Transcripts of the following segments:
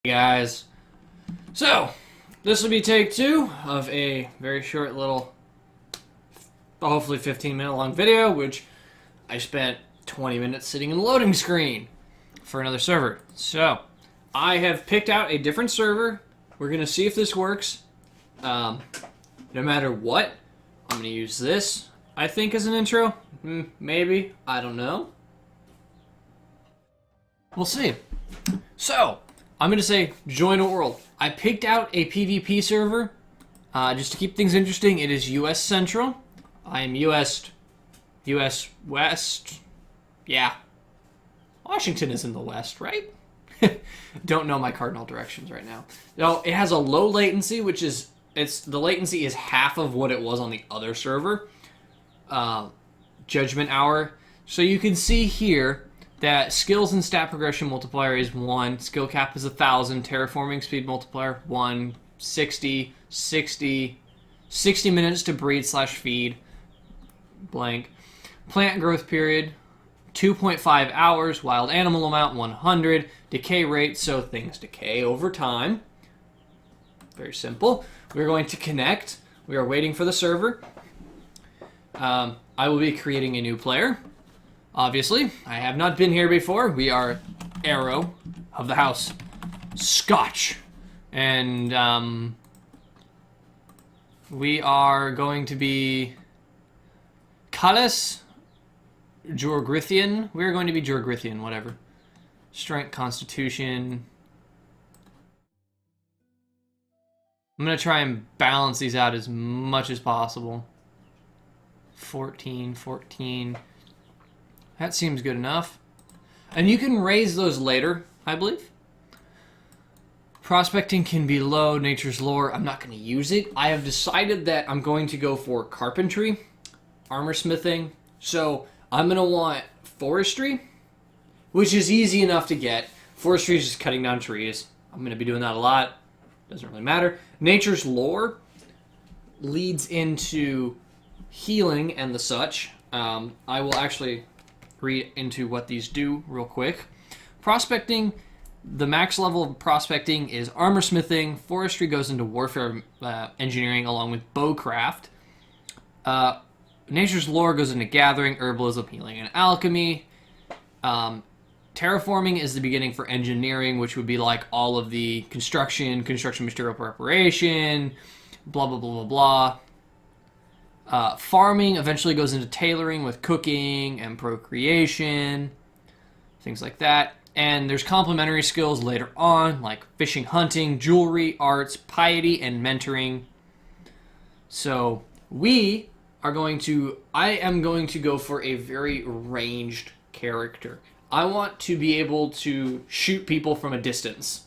Hey guys, so this will be take two of a very short little, hopefully 15-minute long video, which I spent 20 minutes sitting in the loading screen for another server. So I have picked out a different server. We're gonna see if this works. No matter what, I'm gonna use this, I think, as an intro. Maybe, I don't know. We'll see. So I'm going to say join a world. I picked out a PvP server just to keep things interesting. It is US Central. I am US West. Yeah. Washington is in the West, right? Don't know my cardinal directions right now. No, it has a low latency, which is, the latency is half of what it was on the other server. Judgment Hour. So you can see here that skills and stat progression multiplier is 1, skill cap is 1,000, terraforming speed multiplier 1, 60, 60, 60 minutes to breed / feed, blank. Plant growth period, 2.5 hours, wild animal amount 100, decay rate, so things decay over time. Very simple. We're going to connect. We are waiting for the server. I will be creating a new player. Obviously, I have not been here before. We are Arrow of the house Scotch. And we are going to be Callis Jorgrithian. We're going to be Jorgrithian, whatever. Strength, Constitution. I'm going to try and balance these out as much as possible. 14, 14. That seems good enough. And you can raise those later, I believe. Prospecting can be low. Nature's lore, I'm not going to use it. I have decided that I'm going to go for carpentry, armor smithing. So I'm going to want forestry, which is easy enough to get. Forestry is just cutting down trees. I'm going to be doing that a lot. Doesn't really matter. Nature's lore leads into healing and the such. I will actually read into what these do real quick. Prospecting, the max level of prospecting is armor smithing. Forestry goes into warfare engineering along with bowcraft. Nature's lore goes into gathering, herbalism, healing, and alchemy. Terraforming is the beginning for engineering, which would be like all of the construction material preparation, blah, blah, blah, blah, blah. Farming eventually goes into tailoring with cooking and procreation, things like that. And there's complementary skills later on, like fishing, hunting, jewelry, arts, piety, and mentoring. So I am going to go for a very ranged character. I want to be able to shoot people from a distance.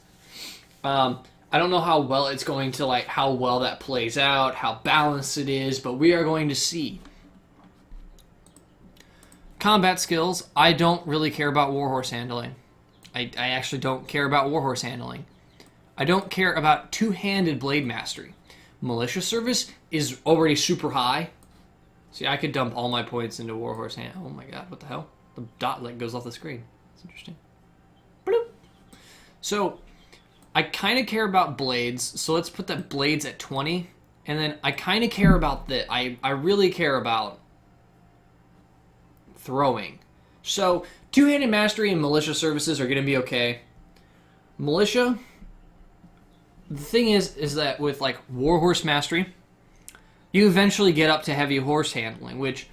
I don't know how well it's going to, how well that plays out, how balanced it is, but we are going to see. Combat skills, I don't really care about warhorse handling. I actually don't care about warhorse handling. I don't care about two-handed blade mastery. Militia service is already super high. See, I could dump all my points into warhorse hand. Oh my god, what the hell? The dot goes off the screen. That's interesting. Bloop. So I kind of care about blades, so let's put the blades at 20. And then I kind of care about I really care about throwing. So two-handed mastery and militia services are going to be okay. Militia, the thing is that with warhorse mastery, you eventually get up to heavy horse handling, which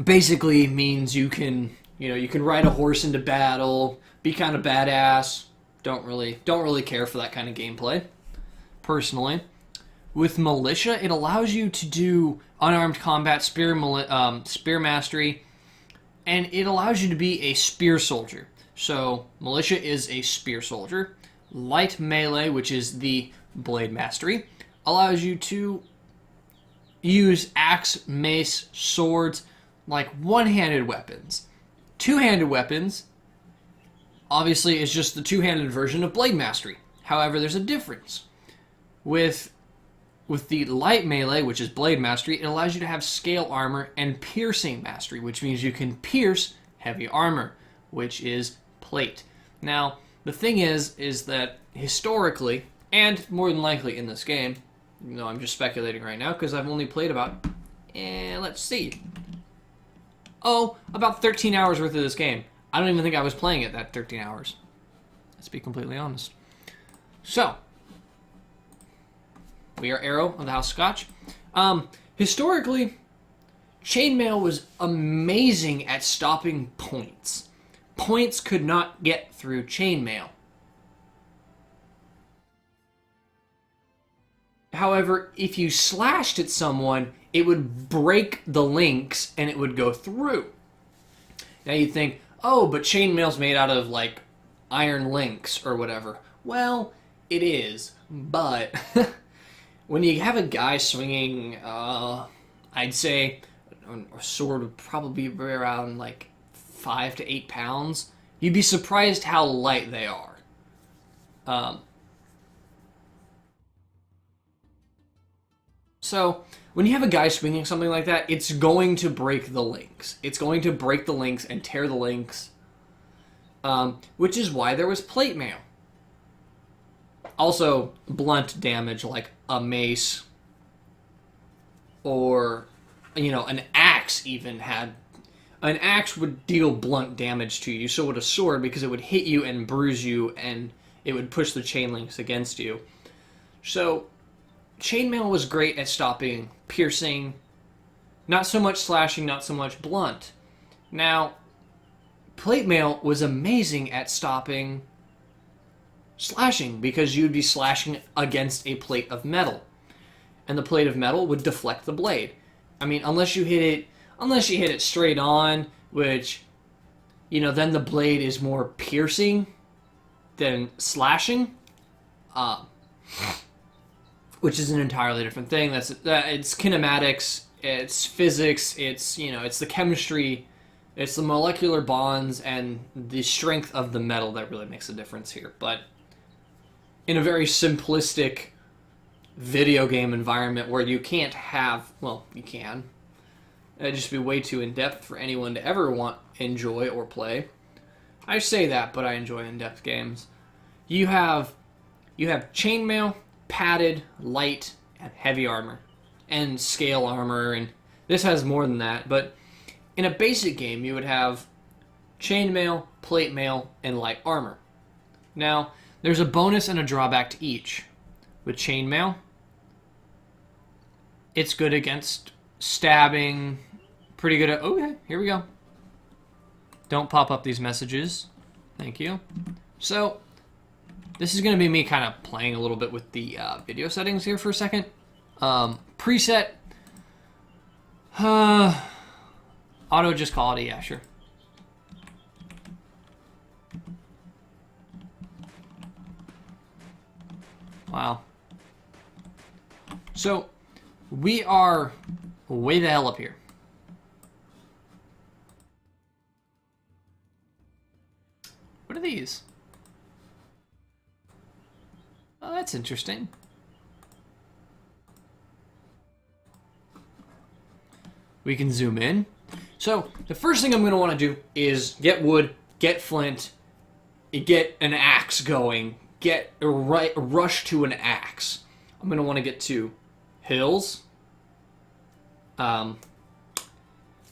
basically means you can ride a horse into battle, be kind of badass. Don't really care for that kind of gameplay, personally. With militia, it allows you to do unarmed combat, spear mastery, and it allows you to be a spear soldier. So militia is a spear soldier. Light melee, which is the blade mastery, allows you to use axe, mace, swords, like one-handed weapons. Two-handed weapons, obviously, is just the two-handed version of blade mastery. However, there's a difference. With the light melee, which is blade mastery, it allows you to have scale armor and piercing mastery, which means you can pierce heavy armor, which is plate. Now, The thing is that historically, and more than likely in this game, even though I'm just speculating right now because I've only played about, let's see, about 13 hours worth of this game. I don't even think I was playing it that 13 hours. Let's be completely honest. So, we are Arrow of the House Scotch. Historically, chainmail was amazing at stopping points. Points could not get through chainmail. However, if you slashed at someone, it would break the links and it would go through. Now you'd think, oh, but chainmail's made out of, like, iron links or whatever. Well, it is, but when you have a guy swinging, I'd say a sword would probably be around, like, 5 to 8 pounds, you'd be surprised how light they are. So, when you have a guy swinging something like that, it's going to break the links. It's going to break the links and tear the links, which is why there was plate mail. Also, blunt damage like a mace or, an axe even had... An axe would deal blunt damage to you, so would a sword, because it would hit you and bruise you, and it would push the chain links against you. So, chainmail was great at stopping piercing, not so much slashing, not so much blunt. Now, plate mail was amazing at stopping slashing, because you'd be slashing against a plate of metal, and the plate of metal would deflect the blade. I mean, unless you hit it straight on, which, then the blade is more piercing than slashing, which is an entirely different thing. It's kinematics, it's physics, it's the chemistry, it's the molecular bonds and the strength of the metal that really makes a difference here. But in a very simplistic video game environment where you can't have, well, you can. It'd just be way too in-depth for anyone to ever enjoy or play. I say that, but I enjoy in-depth games. You have chainmail, padded, light, and heavy armor. And scale armor, and this has more than that, but in a basic game you would have chainmail, plate mail, and light armor. Now, there's a bonus and a drawback to each. With chainmail, it's good against stabbing, pretty good at... Okay, here we go. Don't pop up these messages. Thank you. So, this is going to be me kind of playing a little bit with the video settings here for a second. Preset. Auto just quality, yeah, sure. Wow. So, we are way the hell up here. What are these? Oh, that's interesting. We can zoom in. So, the first thing I'm going to want to do is get wood, get flint, get an axe going, get a rush to an axe. I'm going to want to get to hills,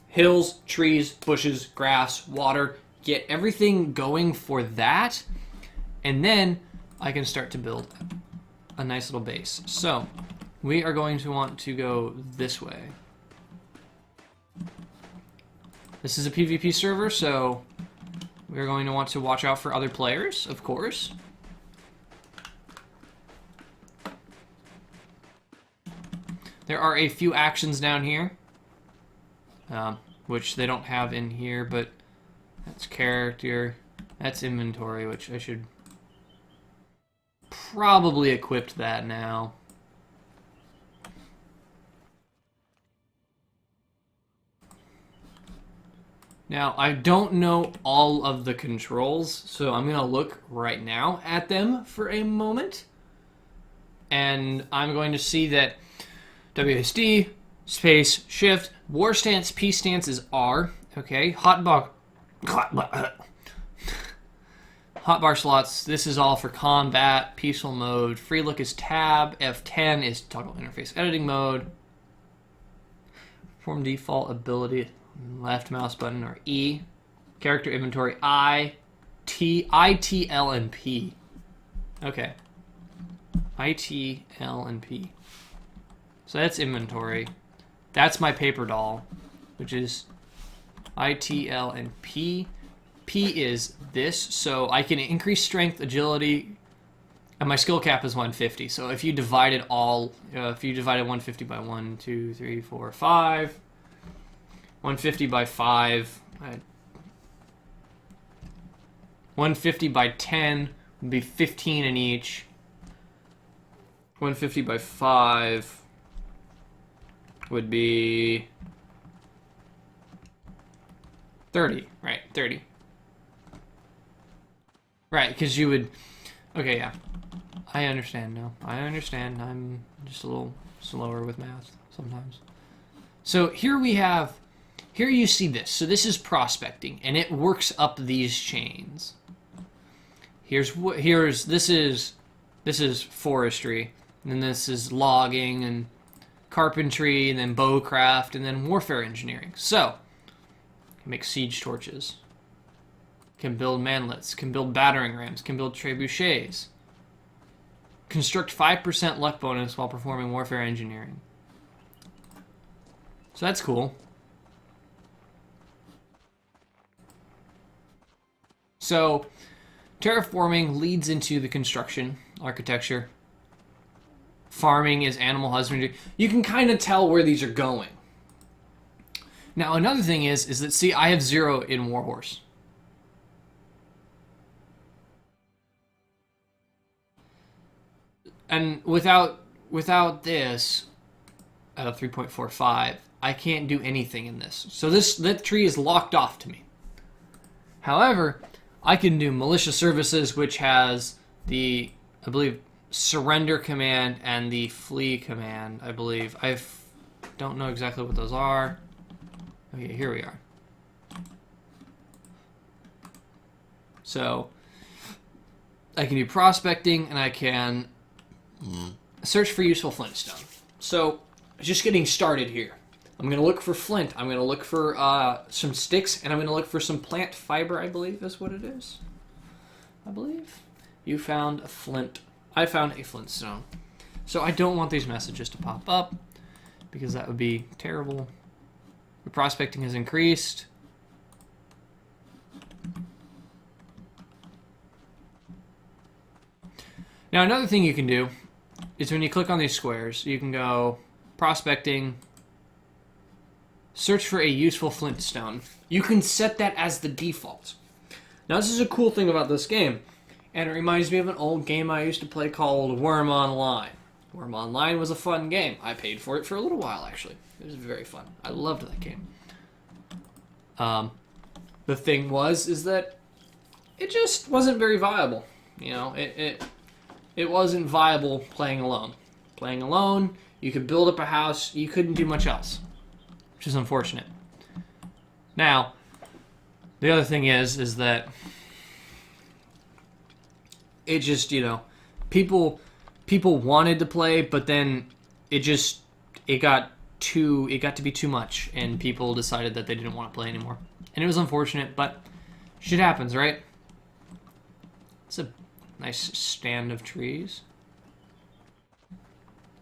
hills, trees, bushes, grass, water, get everything going for that, and then I can start to build a nice little base. So, we are going to want to go this way. This is a PvP server, so we're going to want to watch out for other players, of course. There are a few actions down here, which they don't have in here, but that's character, that's inventory, which I should probably equip that now. Now, I don't know all of the controls, so I'm going to look right now at them for a moment. And I'm going to see that WSD, space, shift, war stance, peace stance is R. Okay, hotbar Hotbar slots, this is all for combat, peaceful mode. Free look is tab. F10 is toggle interface editing mode. Perform default ability, left mouse button or E. Character inventory, I, T, L, and P. Okay. I, T, L, and P. So that's inventory. That's my paper doll, which is I, T, L, and P. P is this, so I can increase strength, agility, and my skill cap is 150. So if you divided 150 by 1, 2, 3, 4, 5, 150 by 5, 150 by 10 would be 15 in each. 150 by 5 would be 30, right, 30. Right, because you would... Okay, yeah. I understand now. I understand. I'm just a little slower with math sometimes. So here we have... Here you see this. So this is prospecting, and it works up these chains. This is forestry, and then this is logging and carpentry, and then bowcraft, and then warfare engineering. So, can make siege torches. Can build mantlets, can build battering rams, can build trebuchets. Construct 5% luck bonus while performing warfare engineering. So that's cool. So, terraforming leads into the construction, architecture. Farming is animal husbandry. You can kind of tell where these are going. Now, another thing is that, see, I have 0 in Warhorse. And without this, 3.45, I can't do anything in this. So that tree is locked off to me. However, I can do militia services, which has the, I believe, surrender command and the flee command, I believe. I don't know exactly what those are. Okay, here we are. So, I can do prospecting, and I can search for useful flintstone. So, just getting started here. I'm going to look for flint. I'm going to look for some sticks, and I'm going to look for some plant fiber, I believe is what it is. I believe. You found a flint. I found a flintstone. So I don't want these messages to pop up, because that would be terrible. The prospecting has increased. Now, another thing you can do is when you click on these squares, you can go prospecting, search for a useful flintstone. You can set that as the default. Now, this is a cool thing about this game, and it reminds me of an old game I used to play called Worm Online. Worm Online was a fun game. I paid for it for a little while, actually. It was very fun. I loved that game. The thing is that it just wasn't very viable. You know, it wasn't viable playing alone. Playing alone, you could build up a house, you couldn't do much else, which is unfortunate. Now, the other thing is that it just, you know, people wanted to play, but then it got to be too much, and people decided that they didn't want to play anymore. And it was unfortunate, but shit happens, right? It's a nice stand of trees.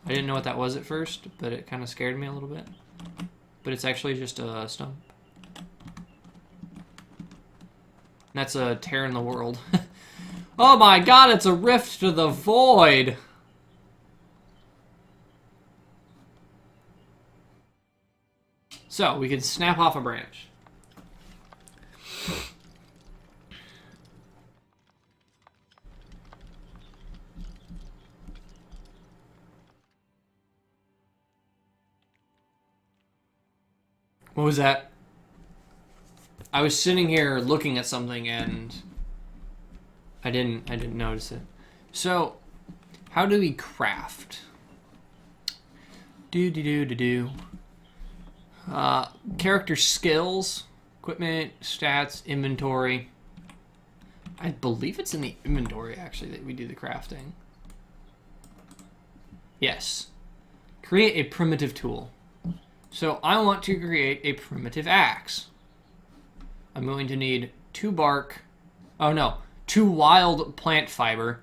I didn't know what that was at first, but it kind of scared me a little bit. But it's actually just a stump. That's a tear in the world. Oh my god, it's a rift to the void! So, we can snap off a branch. What was that? I was sitting here looking at something and I didn't notice it. So, how do we craft? Character skills, equipment, stats, inventory. I believe it's in the inventory, actually, that we do the crafting. Yes. Create a primitive tool. So I want to create a primitive axe. I'm going to need 2 bark. Oh, no. 2 wild plant fiber.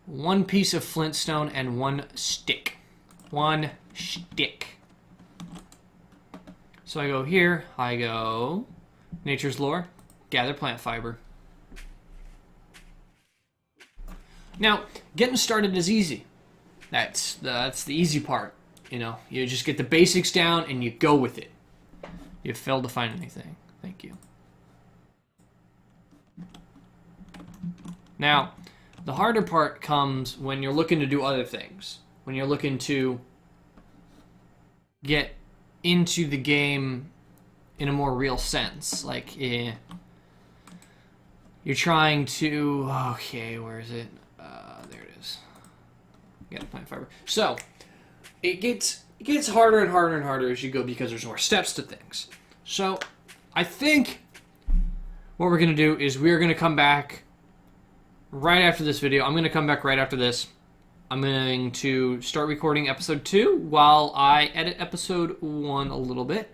1 piece of flintstone and 1 stick. 1 stick. So I go here. I go Nature's Lore. Gather plant fiber. Now, getting started is easy. That's the easy part. You know, you just get the basics down and you go with it. You failed to find anything. Thank you. Now, the harder part comes when you're looking to do other things. When you're looking to get into the game in a more real sense. Like, you're trying to... Okay, where is it? There it is. Got a plant fiber. So, it gets harder and harder and harder as you go because there's more steps to things. So, I think what we're going to do is we're going to come back right after this video. I'm going to come back right after this. I'm going to start recording episode 2 while I edit episode 1 a little bit.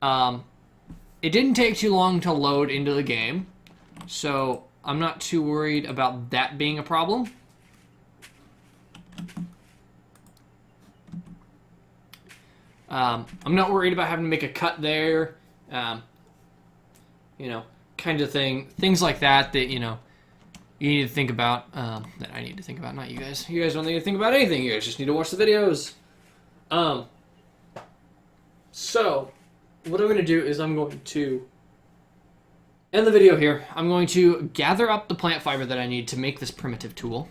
It didn't take too long to load into the game, so I'm not too worried about that being a problem. I'm not worried about having to make a cut there, you know, kind of thing. Things like that that, you know, you need to think about, that I need to think about, not you guys. You guys don't need to think about anything. You guys just need to watch the videos. So, what I'm going to do is I'm going to end the video here. I'm going to gather up the plant fiber that I need to make this primitive tool.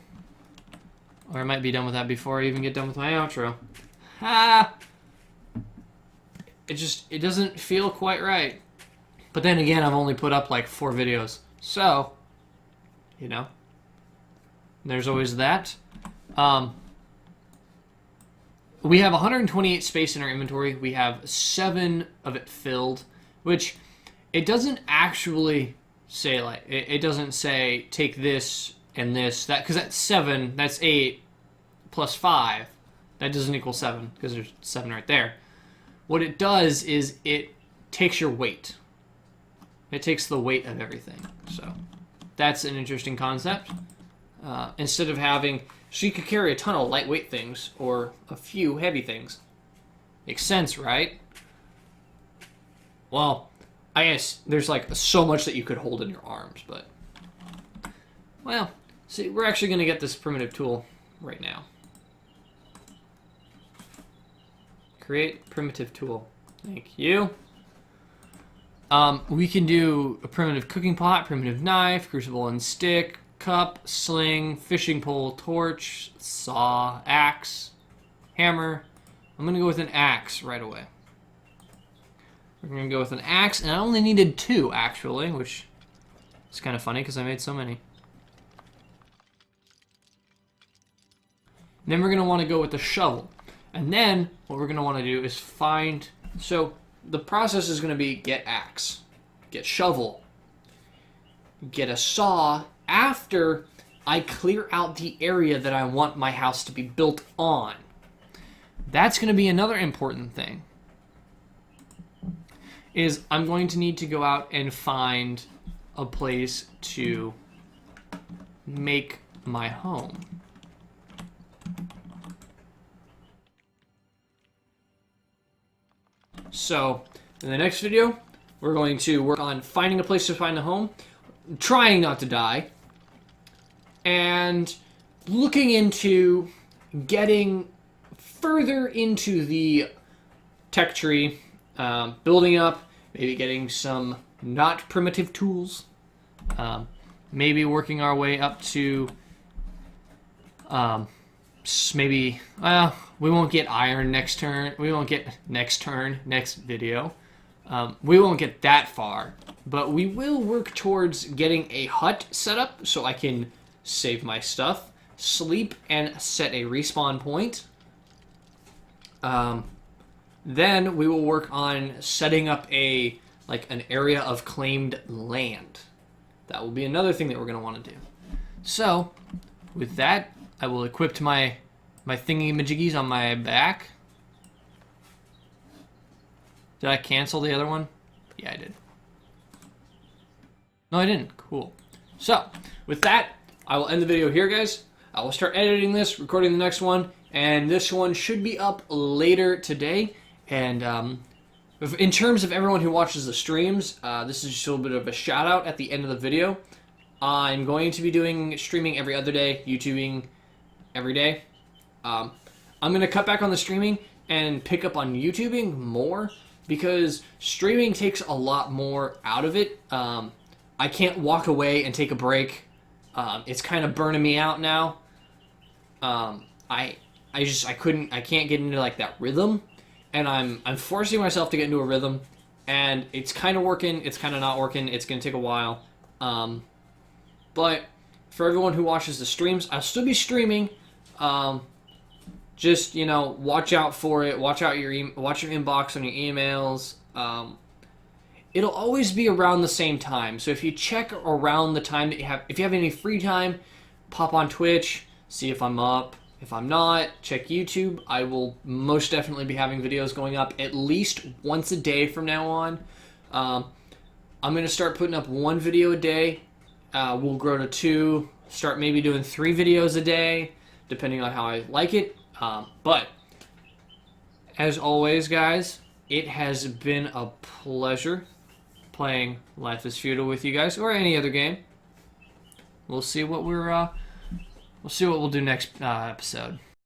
Or I might be done with that before I even get done with my outro. It doesn't feel quite right. But then again, I've only put up like 4 videos. So, you know, there's always that. We have 128 space in our inventory. We have 7 of it filled, which it doesn't actually say, like, it doesn't say take this and this, that, because that's 7, that's 8 plus 5. That doesn't equal 7 because there's 7 right there. What it does is it takes your weight. It takes the weight of everything. So that's an interesting concept. Instead of having... So you could carry a ton of lightweight things or a few heavy things. Makes sense, right? Well, I guess there's like so much that you could hold in your arms, but... Well, see, we're actually going to get this primitive tool right now. Create primitive tool. Thank you. We can do a primitive cooking pot, primitive knife, crucible and stick, cup, sling, fishing pole, torch, saw, axe, hammer. I'm going to go with an axe right away. We're going to go with an axe, and I only needed 2, actually, which is kind of funny because I made so many. And then we're going to want to go with the shovel. And then what we're going to want to do is find... So the process is going to be get axe, get shovel, get a saw after I clear out the area that I want my house to be built on. That's going to be another important thing. Is I'm going to need to go out and find a place to make my home. So, in the next video, we're going to work on finding a place to find a home, trying not to die, and looking into getting further into the tech tree, building up, maybe getting some not primitive tools, maybe working our way up to maybe, we won't get iron next turn. We won't get next video. We won't get that far, but we will work towards getting a hut set up so I can save my stuff, sleep, and set a respawn point. Then we will work on setting up an area of claimed land. That will be another thing that we're going to want to do. So, with that, I will equip my thingy-majiggies on my back. Did I cancel the other one? Yeah, I did. No, I didn't. Cool. So, with that, I will end the video here, guys. I will start editing this, recording the next one, and this one should be up later today. And in terms of everyone who watches the streams, this is just a little bit of a shout out at the end of the video. I'm going to be doing streaming every other day, YouTubing every day. I'm going to cut back on the streaming and pick up on YouTubing more because streaming takes a lot more out of it. I can't walk away and take a break. It's kind of burning me out now. I can't get into like that rhythm, and I'm forcing myself to get into a rhythm, and it's kind of working, it's kind of not working, it's going to take a while. But for everyone who watches the streams, I'll still be streaming. Just, you know, watch out for it. Watch out watch your inbox on your emails. It'll always be around the same time. So if you check around the time that you have, if you have any free time, pop on Twitch, see if I'm up. If I'm not, check YouTube. I will most definitely be having videos going up at least once a day from now on. I'm going to start putting up 1 video a day. We'll grow to 2. Start maybe doing 3 videos a day, depending on how I like it. But, as always, guys, it has been a pleasure playing Life is Feudal with you guys, or any other game. We'll see what we'll do next episode.